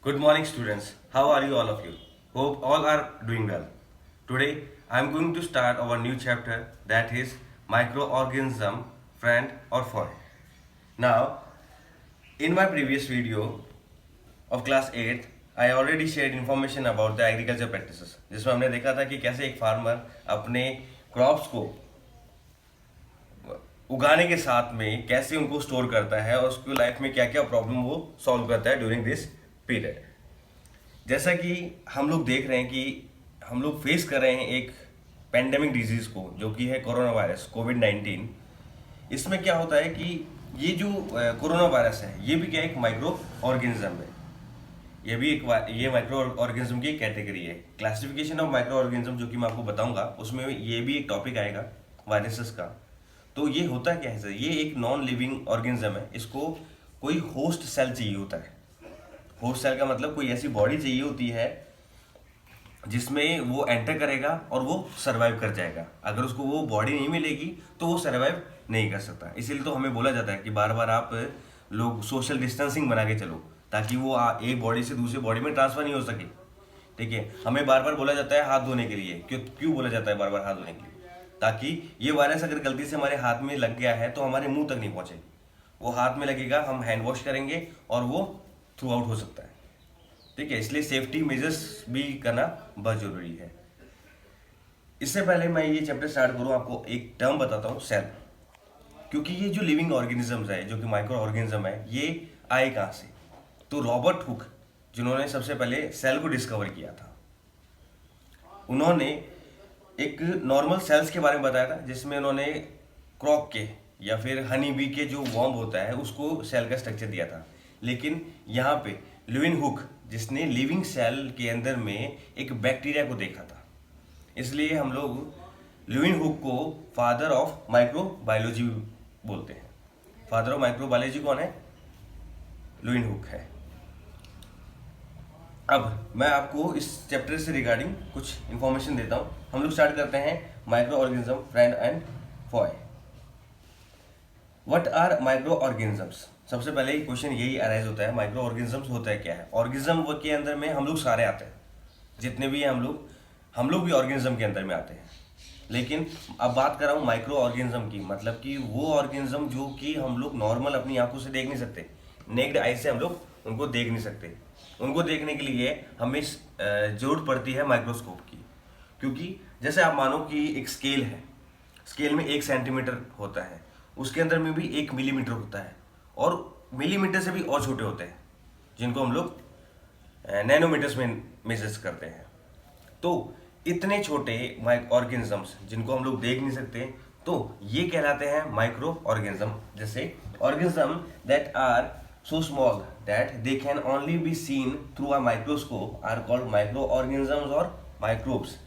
Good morning, students. How are you, all of you? Hope all are doing well. Today, I am going to start our new chapter that is microorganism, friend or foe. Now, in my previous video of class 8, I already shared information about the agriculture practices, जिसमें हमने देखा था कि कैसे एक farmer अपने crops को उगाने के साथ में कैसे उनको स्टोर करता है और उसकी लाइफ में क्या क्या प्रॉब्लम वो सॉल्व करता है ड्यूरिंग दिस पीरियड। जैसा कि हम लोग देख रहे हैं कि हम लोग फेस कर रहे हैं एक पेंडेमिक डिजीज को जो कि है कोरोना वायरस कोविड-19। इसमें क्या होता है कि ये जो कोरोना वायरस है ये भी क्या एक माइक्रो ऑर्गेनिज्म है। ये माइक्रो ऑर्गेनिज्म की कैटेगरी है। क्लासिफिकेशन ऑफ माइक्रो ऑर्गेनिज्म जो कि मैं आपको बताऊंगा उसमें ये भी एक टॉपिक आएगा वायरसेस का। तो ये होता क्या है सर, ये एक नॉन लिविंग ऑर्गेनिज्म है। इसको कोई होस्ट सेल चाहिए होता है। होस्ट सेल का मतलब कोई ऐसी बॉडी चाहिए होती है जिसमें वो एंटर करेगा और वो सरवाइव कर जाएगा। अगर उसको वो बॉडी नहीं मिलेगी तो वो सरवाइव नहीं कर सकता। इसीलिए तो हमें बोला जाता है कि बार बार आप लोग सोशल डिस्टेंसिंग बना के चलो ताकि वो एक बॉडी से दूसरे बॉडी में ट्रांसफर नहीं हो सके। ठीक है, हमें बार बार बोला जाता है हाथ धोने के लिए। क्यों बोला जाता है बार बार हाथ धोने के लिए? ताकि ये वायरस अगर गलती से हमारे हाथ में लग गया है तो हमारे मुंह तक नहीं पहुंचे। वो हाथ में लगेगा, हम हैंड वॉश करेंगे और वो थ्रू आउट हो सकता है। ठीक है, इसलिए सेफ्टी मेजर्स भी करना बहुत जरूरी है। इससे पहले मैं ये चैप्टर स्टार्ट करूँ आपको एक टर्म बताता हूँ, सेल। क्योंकि ये जो लिविंग ऑर्गेनिजम्स है जो कि माइक्रो ऑर्गेनिज्म है ये आए कहाँ से? तो रॉबर्ट हुक जिन्होंने सबसे पहले सेल को डिस्कवर किया था, उन्होंने एक नॉर्मल सेल्स के बारे में बताया था जिसमें उन्होंने क्रॉक के या फिर हनी बी के जो वॉर्म होता है उसको सेल का स्ट्रक्चर दिया था। लेकिन यहाँ पे लुईन हुक जिसने लिविंग सेल के अंदर में एक बैक्टीरिया को देखा था, इसलिए हम लोग लुईन हुक को फादर ऑफ माइक्रोबायोलॉजी बोलते हैं। फादर ऑफ माइक्रोबायोलॉजी कौन है? लुईन हुक है। अब मैं आपको इस चैप्टर से रिगार्डिंग कुछ इंफॉर्मेशन देता हूँ। हम लोग स्टार्ट करते हैं micro organism, friend and foe. What are micro organisms? सबसे पहले क्वेश्चन यही अराइज होता है, माइक्रो ऑर्गेनिजम्स होता है क्या है? ऑर्गेनिज्म के अंदर में हम लोग सारे आते हैं, जितने भी हैं हम लोग भी ऑर्गेनिज्म के अंदर में आते हैं। लेकिन अब बात कर रहा हूँ माइक्रो ऑर्गेनिज्म की, मतलब कि वो ऑर्गेनिज्म जो कि हम लोग नॉर्मल अपनी आंखों से देख नहीं सकते, नेक्ड आई से हम लोग उनको देख नहीं सकते। उनको देखने के लिए हमें जरूरत पड़ती है माइक्रोस्कोप की। क्योंकि जैसे आप मानो कि एक स्केल है, स्केल में 1 सेंटीमीटर होता है, उसके अंदर में भी 1 मिलीमीटर होता है और मिलीमीटर से भी और छोटे होते हैं जिनको हम लोग नैनोमीटर्स में मेजर्स करते हैं। तो इतने छोटे ऑर्गेनिजम्स जिनको हम लोग देख नहीं सकते तो ये कहलाते हैं माइक्रो ऑर्गेनिज्म। जैसे organism that are so small that they can only be seen through a microscope are called micro organisms और माइक्रोब्स।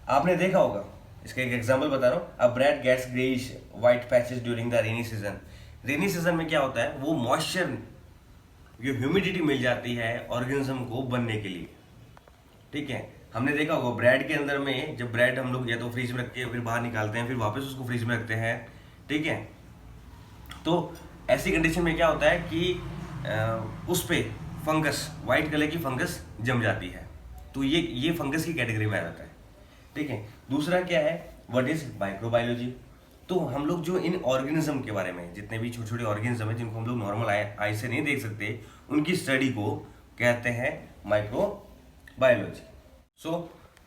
आपने देखा होगा, इसका एक एग्जांपल बता रहा हूँ। A bread gets greyish white patches during the rainy season. Rainy season में क्या होता है, वो मॉइस्चर जो ह्यूमिडिटी मिल जाती है ऑर्गेनिज्म को बनने के लिए। ठीक है, हमने देखा होगा ब्रेड के अंदर में जब ब्रेड हम लोग या तो फ्रिज में रख के फिर बाहर निकालते हैं, फिर वापस उसको फ्रिज में रखते हैं। ठीक है, तो ऐसी कंडीशन में क्या होता है कि उस पे फंगस, वाइट कलर की फंगस जम जाती है। तो ये फंगस की कैटेगरी में आ जाता है। ठीक है, दूसरा क्या है, व्हाट इज माइक्रोबायोलॉजी? तो हम लोग जो इन ऑर्गेनिज्म के बारे में, जितने भी छोटे छोटे ऑर्गेनिज्म है जिनको हम लोग नॉर्मल आई से नहीं देख सकते, उनकी स्टडी को कहते हैं microbiology. So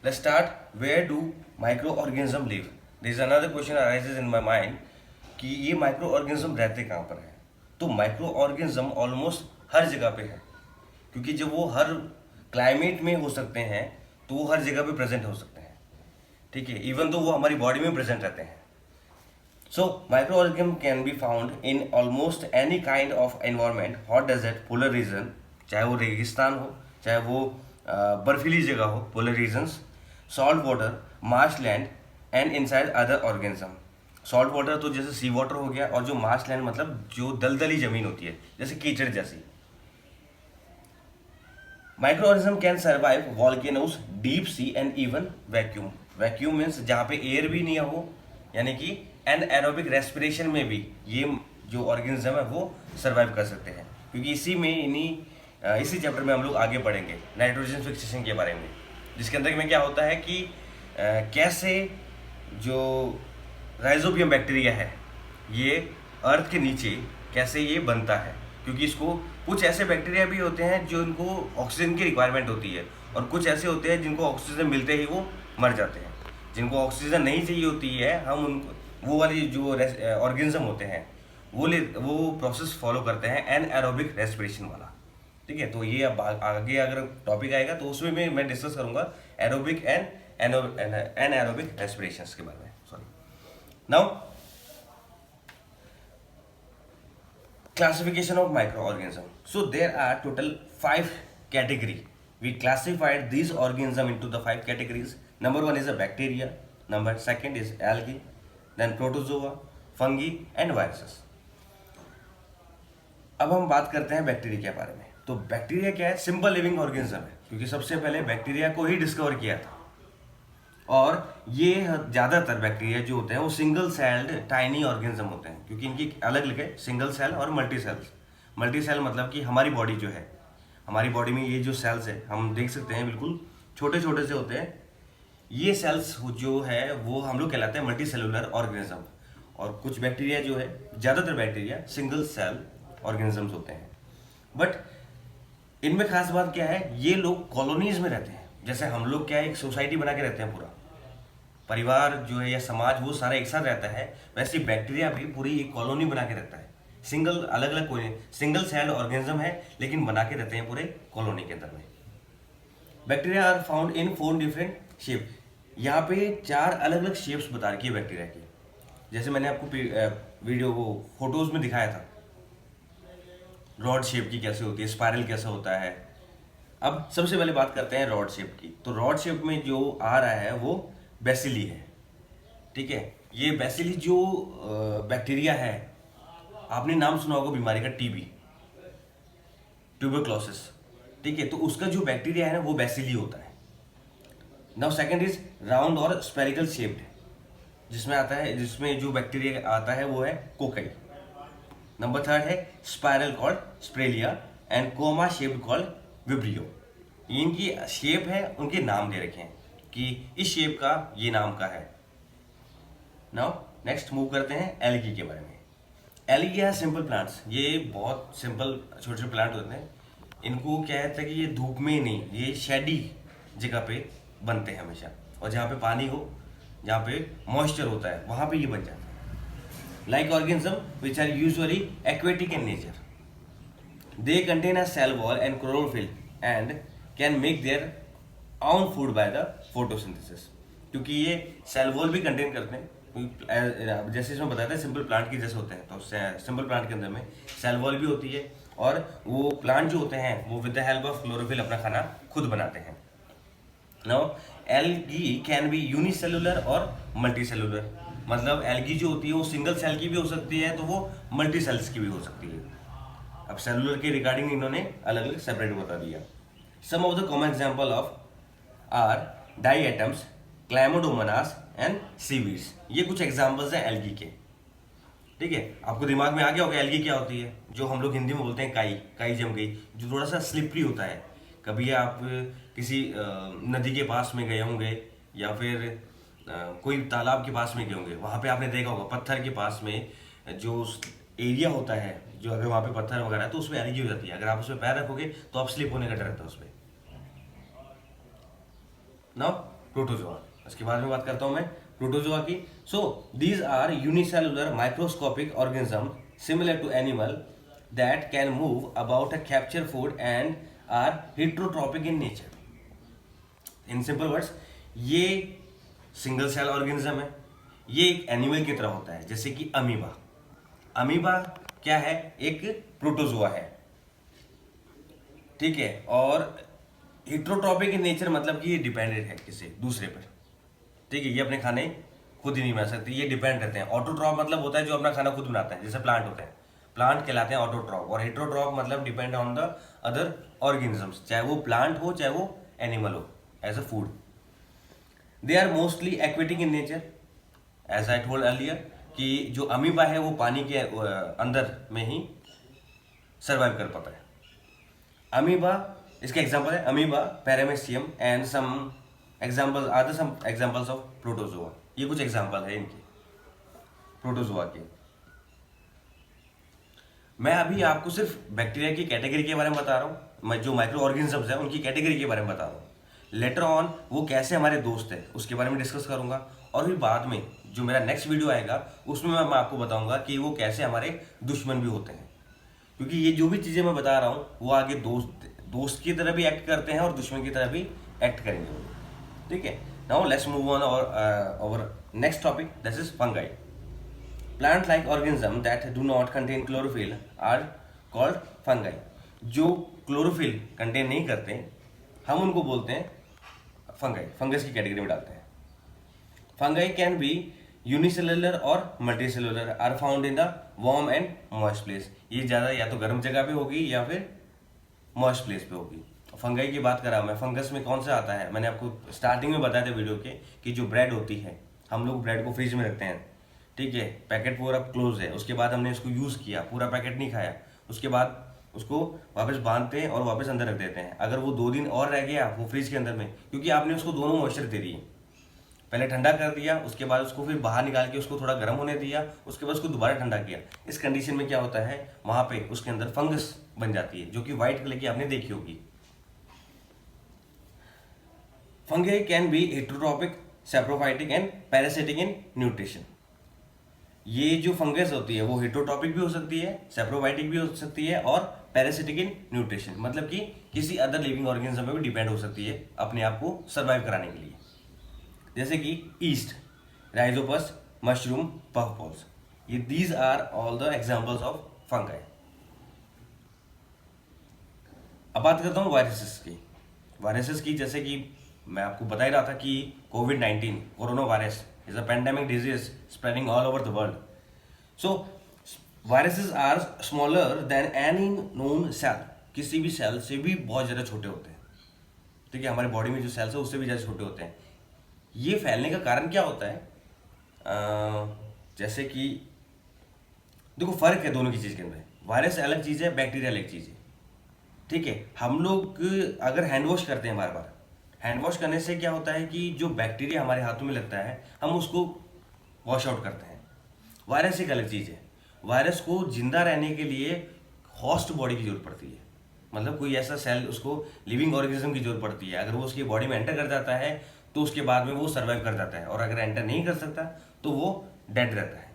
let's start, where do micro organism live? There is another question arises in my mind कि ये माइक्रो ऑर्गेनिज्म रहते कहाँ पर है? तो माइक्रो ऑर्गेनिज्म ऑलमोस्ट हर जगह पे है, क्योंकि जब वो हर क्लाइमेट में हो सकते हैं तो वो हर जगह पे प्रेजेंट हो सकते हैं। ठीक है, इवन तो वो हमारी बॉडी में प्रेजेंट रहते हैं। So micro organism can be found in almost any kind of environment, hot desert, polar region, चाहे वो रेगिस्तान हो, चाहे वो बर्फीली जगह हो, polar regions, salt water, marsh land and inside other organism. Salt water तो जैसे सी वाटर हो गया, और जो मार्श लैंड मतलब जो दलदली जमीन होती है जैसे कीचड़ जैसी। Microorganism can survive volcanoes, deep sea and even vacuum. Vacuum means जहाँ पे एयर भी नहीं हो, यानी कि एनएरोबिक रेस्पिरेशन में भी ये जो ऑर्गेनिज्म है वो सर्वाइव कर सकते हैं, क्योंकि इसी में इन्हीं इसी चैप्टर में हम लोग आगे पढ़ेंगे नाइट्रोजन फिक्सेशन के बारे में, जिसके अंदर में क्या होता है कि कैसे जो राइजोबियम बैक्टीरिया है ये अर्थ के नीचे कैसे ये बनता है, क्योंकि इसको कुछ ऐसे बैक्टीरिया भी होते हैं जो इनको ऑक्सीजन की रिक्वायरमेंट होती है, और कुछ ऐसे होते हैं जिनको ऑक्सीजन मिलते ही वो मर जाते हैं। जिनको ऑक्सीजन नहीं चाहिए होती है, हम उनको वो वाली जो ऑर्गेनिज्म होते हैं वो प्रोसेस फॉलो करते हैं एनएरोबिक रेस्पिरेशन वाला। ठीक है, तो ये अब आगे अगर टॉपिक आएगा तो उसमें भी मैं डिस्कस करूंगा एरोबिक एंड एनएरोबिक रेस्पिरेशंस के बारे में। Sorry, now classification of microorganism. So there are total 5 category. We classified these organism into the 5 categories. Number 1 is a bacteria, number 2nd is algae, then protozoa, fungi and viruses. अब हम बात करते हैं bacteria के बारे में। तो bacteria क्या है? सिंपल लिविंग ऑर्गेनिज्म है, क्योंकि सबसे पहले बैक्टीरिया को ही डिस्कवर किया था, और ये ज़्यादातर बैक्टीरिया जो होते हैं वो सिंगल सेल्ड टाइनी ऑर्गेनिज्म होते हैं, क्योंकि इनकी अलग अलग है, सिंगल सेल और मल्टी सेल्स। मल्टी सेल मतलब कि हमारी बॉडी जो है, हमारी बॉडी में ये जो सेल्स है हम देख सकते हैं बिल्कुल छोटे छोटे से होते हैं। ये सेल्स जो है वो हम लोग कहलाते हैं मल्टी सेलुलर ऑर्गेनिज्म। और कुछ बैक्टीरिया जो है, ज़्यादातर बैक्टीरिया सिंगल सेल ऑर्गेनिजम्स होते हैं। बट इनमें खास बात क्या है, ये लोग कॉलोनीज में रहते हैं। जैसे हम लोग क्या है, एक सोसाइटी बना के रहते हैं, पूरा परिवार जो है या समाज वो सारा एक साथ रहता है, वैसे बैक्टीरिया भी पूरी एक कॉलोनी बना के रहता है। सिंगल अलग अलग कोई सिंगल सेल ऑर्गेनिज्म है, लेकिन बना के रहते हैं पूरे कॉलोनी के अंदर में। Bacteria are found in 4 different shape. यहाँ पे 4 अलग अलग शेप्स बता रखी है बैक्टीरिया की। जैसे मैंने आपको वीडियो वो फोटोज में दिखाया था, रॉड शेप की कैसे होती है, स्पाइरल कैसा होता है। अब सबसे पहले बात करते हैं रॉड शेप की। तो रॉड शेप में जो आ रहा है वो बेसिली है। ठीक है, ये बेसिली जो बैक्टीरिया है, आपने नाम सुना होगा बीमारी का, टीबी, ट्यूबरक्लोसिस। ठीक है, तो उसका जो बैक्टीरिया है ना वो बेसिली होता है। नाउ सेकंड इज राउंड और स्पेरिकल शेप्ड, जिसमें आता है, जिसमें जो बैक्टीरिया आता है वो है कोकाई। नंबर 3 है spiral called spirilla and comma shaped called vibrio. इनकी शेप है, उनके नाम दे रखे हैं कि इस शेप का ये नाम का है। नाउ नेक्स्ट मूव करते हैं एल्गी के बारे में। एल्गी है सिंपल प्लांट्स। ये बहुत सिंपल छोटे छोटे प्लांट होते हैं। इनको क्या है कि ये धूप में नहीं, ये शेडी जगह पे बनते हैं हमेशा, और जहाँ पे पानी हो, जहाँ पे मॉइस्चर होता है, वहाँ पे ये बन जाते हैं। Like organism which are usually aquatic in nature, they contain a cell wall and chlorophyll and can make their own food by the photosynthesis. क्योंकि ये सेल वॉल भी कंटेन करते हैं, जैसे इसमें बताया था सिंपल प्लांट के जैसे होते हैं, तो सिंपल प्लांट के अंदर में सेल वॉल भी होती है, और वो प्लांट जो होते हैं वो with the help of chlorophyll अपना खाना खुद बनाते हैं। Now algae can be unicellular और मल्टी सेलुलर। मतलब एल्गी जो होती है वो सिंगल सेल की भी हो सकती है, तो वो मल्टी सेल्स की भी हो सकती है। अब सेलुलर के रिगार्डिंग इन्होंने अलग अलग सेपरेट बता दिया। Some of the common example of are diatoms, chlamydomonas and seaweeds. ये कुछ एग्जांपल्स हैं एल्गी के। ठीक है, आपको दिमाग में आ गया होगा एल्गी क्या होती है। जो हम लोग हिंदी में बोलते हैं काई, काई जम गई, जो थोड़ा सा स्लिपरी होता है। कभी आप किसी नदी के पास में गए होंगे, या फिर कोई तालाब के पास में गए होंगे, वहाँ पे आपने देखा होगा पत्थर के पास में जो एरिया होता है, जो अगर वहाँ पे पत्थर वगैरह है तो उसमें एल्गी हो जाती है। अगर आप उसमें पैर रखोगे तो आप स्लिप होने का डर रहता है उसमें। नाउ प्रोटोजोआ, इसके बारे में बात करता हूं मैं प्रोटोजोआ की। So these are unicellular microscopic organism similar to animal that can move about a capture food and are heterotrophic in nature. In simple words, ये सिंगल सेल ऑर्गेनिज्म है। ये एक एनिमल की तरह होता है, जैसे कि अमीबा। अमीबा क्या है? एक प्रोटोजोआ है। ठीक है, और हेट्रोट्रॉपिक इन नेचर मतलब कि ये डिपेंडेंट है किसी दूसरे पर। ठीक है, ये अपने खाने खुद ही नहीं बना सकते, ये डिपेंड रहते हैं। ऑटोट्रॉप मतलब होता है जो अपना खाना खुद बनाता है, जैसे प्लांट होते हैं, प्लांट कहलाते हैं ऑटोट्रॉप। और हेट्रोट्रॉप मतलब depend on the other organisms, चाहे वो प्लांट हो चाहे वो एनिमल हो, as a food. They are mostly aquatic in nature, as I told earlier कि जो अमीबा है वो पानी के अंदर में ही सर्वाइव कर पाता है। अमीबा, इसके एग्जांपल है amoeba, paramecium and some examples of protozoa. ये कुछ एग्जांपल है इनके प्रोटोजोआ के। मैं अभी आपको सिर्फ बैक्टीरिया की कैटेगरी के बारे में बता रहा हूँ, मैं जो माइक्रो ऑर्गेनिजम्स है उनकी कैटेगरी के बारे में बता रहा हूँ। लेटर ऑन वो कैसे हमारे दोस्त है उसके बारे में डिस्कस करूंगा, और फिर बाद में जो मेरा नेक्स्ट वीडियो आएगा उसमें मैं आपको बताऊंगा कि वो कैसे हमारे दुश्मन भी होते हैं। क्योंकि ये जो भी चीज़ें मैं बता रहा हूँ वो आगे दोस्त की तरह भी एक्ट करते हैं और दुश्मन की तरह भी एक्ट करेंगे वो, ठीक है। नाउ लेट्स मूव ऑन और next topic, this is fungi. Plant like organism that do not contain chlorophyll are called fungi. जो क्लोरोफिल कंटेन नहीं करते हम उनको बोलते हैं फंगाई, फंगस की कैटेगरी में डालते हैं। फंगाई कैन बी यूनिसेलुलर और multicellular, are found in the warm and moist place. ये ज़्यादा या तो गर्म जगह पे होगी या फिर मॉइस्ट प्लेस पे होगी। फंगाई की बात करा मैं, फंगस में कौन सा आता है, मैंने आपको स्टार्टिंग में बताया था वीडियो के कि जो ब्रेड होती है, हम लोग ब्रेड को फ्रिज में रखते हैं, ठीक है, पैकेट पूरा क्लोज है, उसके बाद हमने इसको यूज़ किया, पूरा पैकेट नहीं खाया, उसके बाद उसको वापस बांधते हैं और वापस अंदर रख देते हैं। अगर वो 2 दिन और रह गया वो फ्रिज के अंदर में, क्योंकि आपने उसको दोनों मॉइस्चर दे दिए, पहले ठंडा कर दिया, उसके बाद उसको फिर बाहर निकाल के उसको थोड़ा गर्म होने दिया, उसके बाद उसको दोबारा ठंडा किया। इस कंडीशन में क्या होता है, वहां पे उसके अंदर फंगस बन जाती है, जो कि व्हाइट कलर की आपने देखी होगी। Fungi can be heterotrophic, saprophytic and parasitic in nutrition. ये जो फंगस होती है वो हेटेरोट्रॉपिक भी हो सकती है, सैप्रोफाइटिक भी हो सकती है और पैरासिटिक इन न्यूट्रिशन, मतलब कि किसी अदर लिविंग ऑर्गेनिज्म में भी डिपेंड हो सकती है अपने आप को सर्वाइव कराने के लिए। जैसे कि ईस्ट, राइजोपस, मशरूम, पफबॉल्स, ये these are all the examples of fungi. अब बात करता हूँ वायरसेस की। वायरसेस की, जैसे कि मैं आपको बता ही रहा था कि कोविड-19 corona virus is a pandemic disease spreading all over the world. So viruses are smaller than any known cell, किसी भी सेल से भी बहुत ज़्यादा छोटे होते हैं, ठीक है, हमारे बॉडी में जो सेल्स है उससे भी ज़्यादा छोटे होते हैं। ये फैलने का कारण क्या होता है, जैसे कि देखो फर्क है दोनों की चीज़ के अंदर, वायरस अलग चीज़ है, बैक्टीरिया अलग चीज़ है, ठीक है। हम लोग अगर हैंड वॉश करते हैं बार बार, हैंड वॉश करने से क्या होता है कि जो बैक्टीरिया हमारे हाथों में लगता है हम उसको वॉश आउट करते हैं। वायरस एक अलग चीज़ है, वायरस को जिंदा रहने के लिए होस्ट बॉडी की जरूरत पड़ती है, मतलब कोई ऐसा सेल, उसको लिविंग ऑर्गेनिज्म की जरूरत पड़ती है। अगर वो उसकी बॉडी में एंटर कर जाता है तो उसके बाद में वो सर्वाइव कर जाता है, और अगर एंटर नहीं कर सकता तो वो डेड रहता है।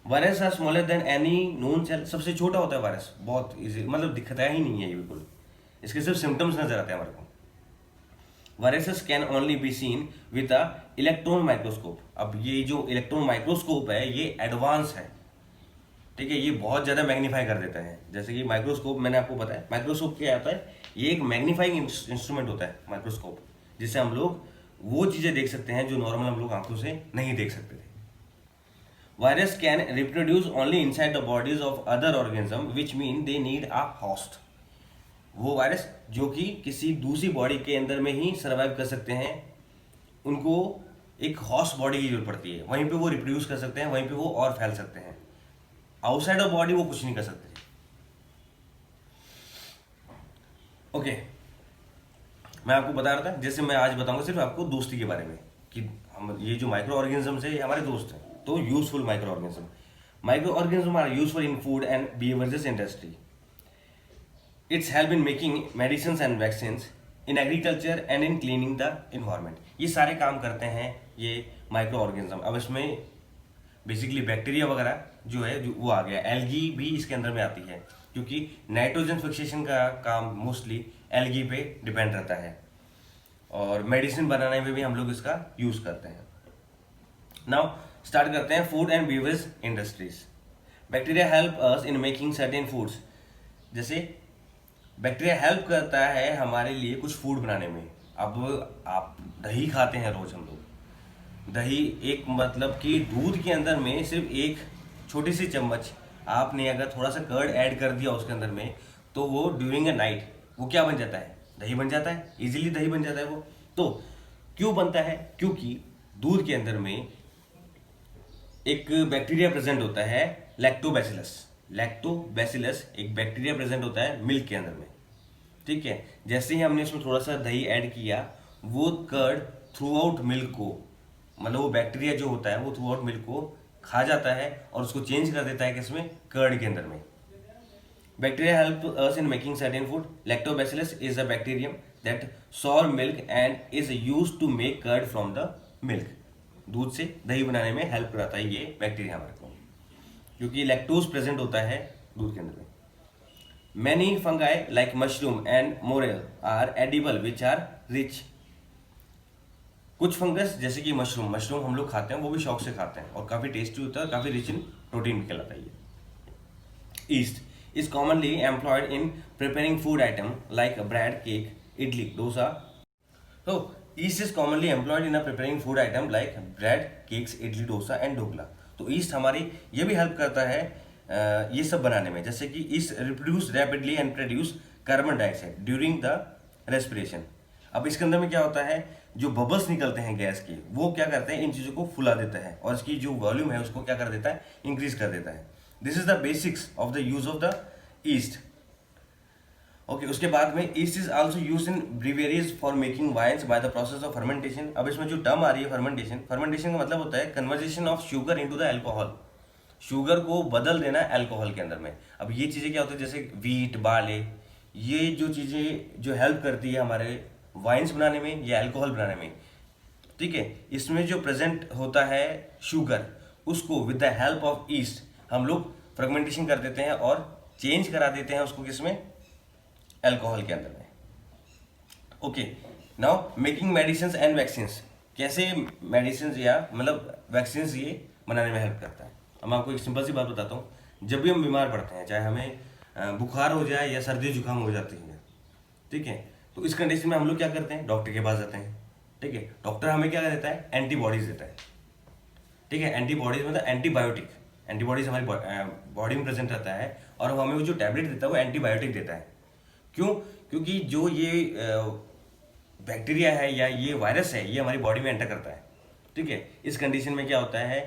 Virus are smaller than any known cell, सबसे छोटा होता है वायरस, बहुत इजी, मतलब दिखता ही नहीं है ये बिल्कुल, इसके सिर्फ सिम्टम्स नजर आते हैं हमारे को। Viruses can only be seen with a electron microscope. अब ये जो इलेक्ट्रॉन माइक्रोस्कोप है ये एडवांस है, ठीक है, ये बहुत ज़्यादा मैग्नीफाई कर देता है। जैसे कि माइक्रोस्कोप मैंने आपको बताया, माइक्रोस्कोप क्या आता है, ये एक मैग्नीफाइंग इंस्ट्रूमेंट होता है माइक्रोस्कोप, जिससे हम लोग वो चीज़ें देख सकते हैं जो नॉर्मल हम लोग आंखों से नहीं देख सकते थे। Virus can reproduce only inside the bodies of other organism which mean they need a host. वो वायरस जो कि किसी दूसरी बॉडी के अंदर में ही सर्वाइव कर सकते हैं, उनको एक होस्ट बॉडी की जरूरत पड़ती है, वहीं पे वो रिप्रोड्यूस कर सकते हैं, वहीं पे वो और फैल सकते हैं। आउटसाइड ऑफ बॉडी वो कुछ नहीं कर सकते। ओके, मैं आपको बता रहा था, जैसे मैं आज बताऊंगा सिर्फ आपको दोस्ती के बारे में, कि हम ये जो माइक्रो ऑर्गेनिजम्स है ये हमारे दोस्त हैं। तो useful micro organism are useful in food and beverages industry. It's help in making medicine and vaccine, in agriculture and in cleaning the environment. ये सारे काम करते हैं ये माइक्रो ऑर्गेनिज्म। अब इसमें बेसिकली बैक्टीरिया वगैरह जो है जो वो आ गया, एल्गी भी इसके अंदर में आती है, क्योंकि नाइट्रोजन फिक्सेशन का काम मोस्टली एल्गी पे डिपेंड रहता है, और मेडिसिन बनाने में भी हम लोग इसका यूज करते हैं। नाउ स्टार्ट करते हैं food and beverage industries. Bacteria help us in making certain foods. जैसे बैक्टीरिया हेल्प करता है हमारे लिए कुछ फूड बनाने में। अब आप दही खाते हैं रोज, हम लोग दही, एक मतलब कि दूध के अंदर में सिर्फ एक छोटी सी चम्मच आपने अगर थोड़ा सा कर्ड ऐड कर दिया उसके अंदर में, तो वो ड्यूरिंग अ नाइट वो क्या बन जाता है, दही बन जाता है, इजीली दही बन जाता है वो। तो क्यों बनता है, क्योंकि दूध के अंदर में एक बैक्टीरिया प्रेजेंट होता है, लैक्टोबैसिलस। लैक्टोबैसिलस एक बैक्टीरिया प्रेजेंट होता है मिल्क के अंदर में, ठीक है। जैसे ही हमने इसमें थोड़ा सा दही ऐड किया, वो कर्ड थ्रू आउट मिल्क को, मतलब वो बैक्टीरिया जो होता है वो थ्रू आउट मिल्क को खा जाता है और उसको चेंज कर देता है किसमें, कर्ड के अंदर में। Bacteria help us in making certain food. Lactobacillus is a bacterium that sour milk and is used to make curd from the milk. दूध से दही बनाने में हेल्प कराता है ये बैक्टीरिया हमारे को, क्योंकि लैक्टोज प्रेजेंट होता है दूध के अंदर में। Many fungi like mushroom and morel are edible which are rich. कुछ फंगस जैसे कि मशरूम हम लोग खाते हैं, वो भी शौक से खाते हैं और काफ़ी टेस्टी होता है, काफ़ी रिच इन प्रोटीन कहलाता है ये। East is commonly employed in preparing food item like bread, cake, idli, dosa. So yeast is commonly employed in preparing food item like bread, cakes, idli, dosa and dhokla. तो yeast हमारी ये भी help करता है ये सब बनाने में, जैसे कि yeast reproduce rapidly and produce carbon dioxide during the respiration। अब इसके अंदर में क्या होता है, जो बबल्स निकलते हैं गैस के, वो क्या करते हैं, इन चीज़ों को फुला देता है और इसकी जो वॉल्यूम है उसको क्या कर देता है, इंक्रीज कर देता है। This is the basics of the use of the yeast. Okay, उसके बाद में yeast is also use in breweries for making wines by the process of fermentation. अब इसमें जो टर्म आ रही है फर्मेंटेशन, फर्मेंटेशन का मतलब होता है conversation of sugar into the alcohol, sugar को बदल देना अल्कोहल के अंदर में। अब ये चीज़ें क्या होती है, जैसे वीट, बार्ले, ये जो चीज़ें जो हेल्प करती है हमारे वाइन्स बनाने में या अल्कोहल बनाने में, ठीक है। इसमें जो प्रेजेंट होता है शुगर, उसको with the help of east हम लोग फ्रेगमेंटेशन कर देते हैं और चेंज करा देते हैं उसको किसमें, अल्कोहल के अंदर में। Okay, now making medicine and vaccines. कैसे मेडिसिन या मतलब वैक्सीन ये बनाने में हेल्प करता है। अब मैं आपको एक सिंपल सी बात बताता हूँ। जब भी हम बीमार पड़ते हैं, चाहे हमें बुखार हो जाए या सर्दी जुकाम हो जाती है, ठीक है, तो इस कंडीशन में हम लोग क्या करते हैं, डॉक्टर के पास जाते हैं, ठीक है। डॉक्टर हमें क्या देता है, एंटीबॉडीज देता है, ठीक है। एंटीबॉडीज मतलब एंटीबायोटिक, एंटीबॉडीज हमारी बॉडी में प्रेजेंट रहता है और हमें वो जो टैबलेट देता है वो एंटीबायोटिक देता है। क्यों? क्योंकि जो ये बैक्टीरिया है या ये वायरस है, ये हमारी बॉडी में एंटर करता है, ठीक है। इस कंडीशन में क्या होता है,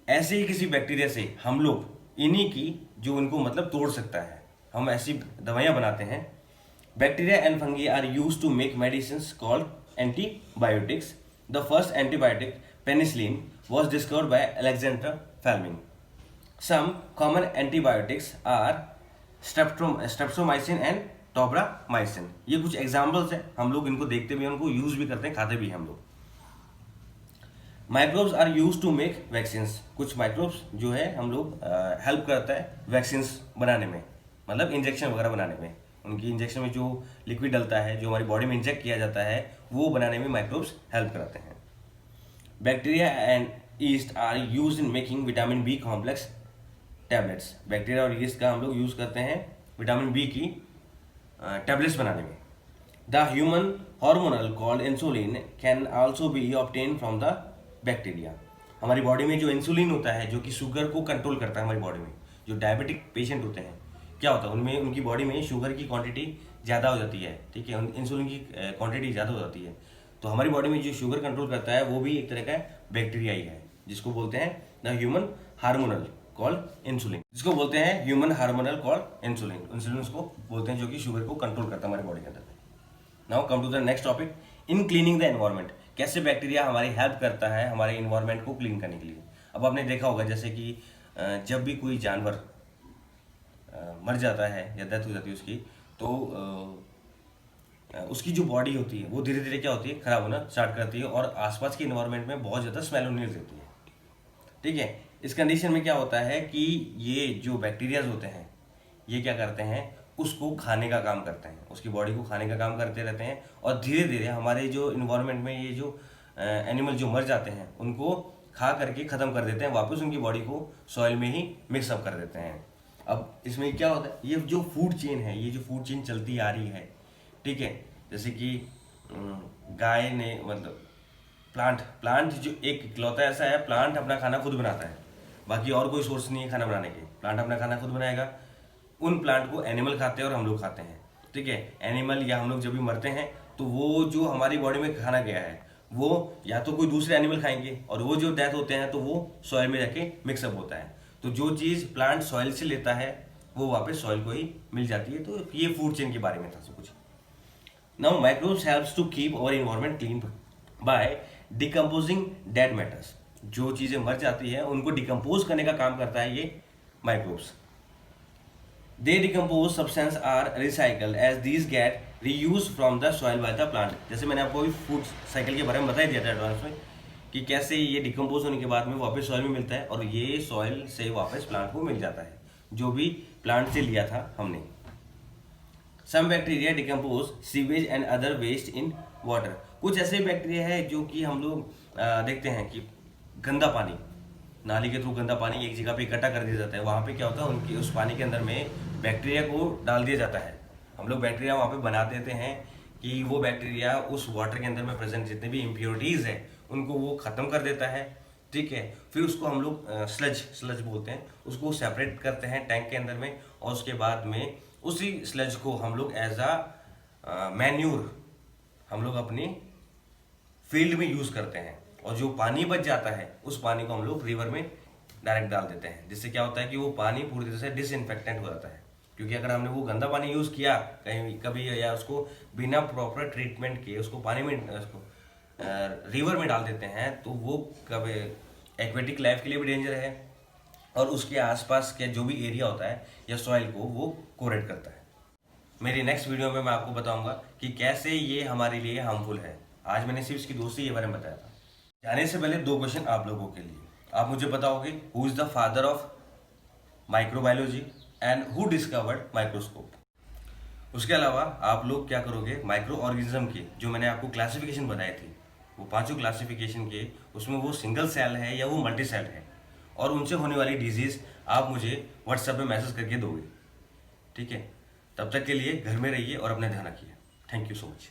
ऐसे ही किसी बैक्टीरिया से हम लोग इन्हीं की जो उनको मतलब तोड़ सकता है, हम ऐसी दवाइयाँ बनाते हैं। Bacteria and fungi are use to make medicine called antibiotics. The first antibiotic, penicillin, was discovered by Alexander Fleming. Some common antibiotics are streptomycin and tobramycin. ये कुछ एग्जाम्पल्स हैं, हम लोग इनको देखते भी हैं, उनको यूज भी करते हैं, खाते भी हैं हम लोग। Microbes are use to make vaccines. कुछ माइक्रोब्स जो है हम लोग हेल्प करता है वैक्सीन्स बनाने में, मतलब इंजेक्शन वगैरह बनाने में। उनकी इंजेक्शन में जो लिक्विड डलता है, जो हमारी बॉडी में इंजेक्ट किया जाता है, वो बनाने में माइक्रोब्स हेल्प कराते हैं। Bacteria and yeast are use in making vitamin B complex tablets. Bacteria और ईस्ट का हम लोग यूज़ करते हैं विटामिन बी की टैबलेट्स बनाने में। The human hormonal called insulin can also be obtain from the bacteria. हमारी बॉडी में जो इंसुलिन होता है, जो कि शुगर को कंट्रोल करता है हमारी बॉडी में, जो डायबिटिक पेशेंट होते हैं, क्या होता है उनमें, उनकी बॉडी में शुगर की क्वांटिटी ज़्यादा हो जाती है, ठीक है, इंसुलिन की क्वांटिटी ज़्यादा हो जाती है। तो हमारी बॉडी में जो शुगर कंट्रोल करता है वो भी एक तरह का बैक्टीरिया ही है, जिसको बोलते हैं the human hormonal called insulin, जिसको बोलते हैं human hormonal called insulin. Insulin उसको बोलते हैं जो कि शुगर को कंट्रोल करता है हमारी बॉडी के अंदर। Now come to the next topic, in cleaning the environment. कैसे बैक्टीरिया हमारी हेल्प करता है हमारे इन्वायरमेंट को क्लीन करने के लिए। अब आपने देखा होगा जैसे कि जब भी कोई जानवर मर जाता है या डेथ हो जाती है उसकी, तो उसकी जो बॉडी होती है वो धीरे धीरे क्या होती है, खराब होना स्टार्ट करती है और आसपास के इन्वायरमेंट में बहुत ज़्यादा स्मेल होने लग जाती है, ठीक है। इस कंडीशन में क्या होता है कि ये जो बैक्टीरियाज होते हैं ये क्या करते हैं, उसको खाने का काम करते हैं, उसकी बॉडी को खाने का काम करते रहते हैं और धीरे धीरे हमारे जो इन्वायरमेंट में ये जो एनिमल जो मर जाते हैं उनको खा करके ख़त्म कर देते हैं, वापस उनकी बॉडी को सॉइल में ही मिक्सअप कर देते हैं। अब इसमें क्या होता है, ये जो फूड चेन है, ये जो फूड चेन चलती आ रही है, ठीक है, जैसे कि गाय ने मतलब प्लांट जो एक इकलौता ऐसा है, प्लांट अपना खाना खुद बनाता है, बाकी और कोई सोर्स नहीं है खाना बनाने के, प्लांट अपना खाना खुद बनाएगा। उन प्लांट को एनिमल खाते हैं और हम लोग खाते हैं, ठीक है। एनिमल या हम लोग जब भी मरते हैं तो वो जो हमारी बॉडी में खाना गया है वो या तो कोई दूसरे एनिमल खाएंगे और वो जो डेथ होते हैं तो वो सॉइल में जाके मिक्सअप होता है। तो जो चीज़ प्लांट सॉइल से लेता है वो वापस सॉइल को ही मिल जाती है। तो ये फूड चेन के बारे में था सब कुछ। Now microbes helps to keep our environment clean by decomposing dead matters. जो चीज़ें मर जाती हैं उनको डिकम्पोज करने का काम करता है ये microbes. They decompose substance are recycle as these get reuse from the soil by the plant. जैसे मैंने आपको फूड साइकिल के बारे में बता ही दिया था एडवांस में कि कैसे ये डिकम्पोज होने के बाद में वापस सॉइल में मिलता है और ये सॉइल से वापस प्लांट को मिल जाता है जो भी प्लांट से लिया था हमने। Some bacteria decompose sewage and other waste in water. कुछ ऐसे बैक्टीरिया है जो कि हम लोग देखते हैं कि गंदा पानी, नाली के थ्रू गंदा पानी एक जगह पे इकट्ठा कर दिया जाता है। वहाँ पे क्या होता है, उनकी उस पानी के अंदर में बैक्टीरिया को डाल दिया जाता है। हम लोग बैक्टीरिया वहाँ पे बना देते हैं कि वो बैक्टीरिया उस वाटर के अंदर में प्रेजेंट जितने भी इम्प्योरिटीज़ है उनको वो ख़त्म कर देता है। ठीक है, फिर उसको हम लोग स्लज बोलते हैं, उसको सेपरेट करते हैं टैंक के अंदर में और उसके बाद में उसी स्लज को हम लोग एज अ मैन्यूर हम लोग अपनी फील्ड में यूज़ करते हैं। और जो पानी बच जाता है उस पानी को हम लोग रिवर में डायरेक्ट डाल देते हैं, जिससे क्या होता है कि वो पानी पूरी तरह से डिसइंफेक्टेंट हो जाता है। क्योंकि अगर हमने वो गंदा पानी यूज़ किया कहीं कभी या उसको बिना प्रॉपर ट्रीटमेंट के उसको पानी में उसको रिवर में डाल देते हैं तो वो कभी एक्वेटिक लाइफ के लिए भी डेंजर है और उसके आसपास के जो भी एरिया होता है या सॉइल को वो कोरेट करता है। मेरी नेक्स्ट वीडियो में मैं आपको बताऊंगा कि कैसे ये हमारे लिए हार्मफुल है। आज मैंने सिर्फ इसकी दोस्ती के बारे में बताया था। जाने से पहले 2 क्वेश्चन आप लोगों के लिए। आप मुझे बताओगे who is the father of microbiology and who discovered microscope. उसके अलावा आप लोग क्या करोगे, माइक्रो ऑर्गेनिज्म के जो मैंने आपको क्लासिफिकेशन बताए थे वो 5 क्लासिफिकेशन के, उसमें वो सिंगल सेल है या वो मल्टी सेल है और उनसे होने वाली डिजीज आप मुझे व्हाट्सएप में मैसेज करके दोगे। ठीक है, तब तक के लिए घर में रहिए और अपना ध्यान रखिए। Thank you so much.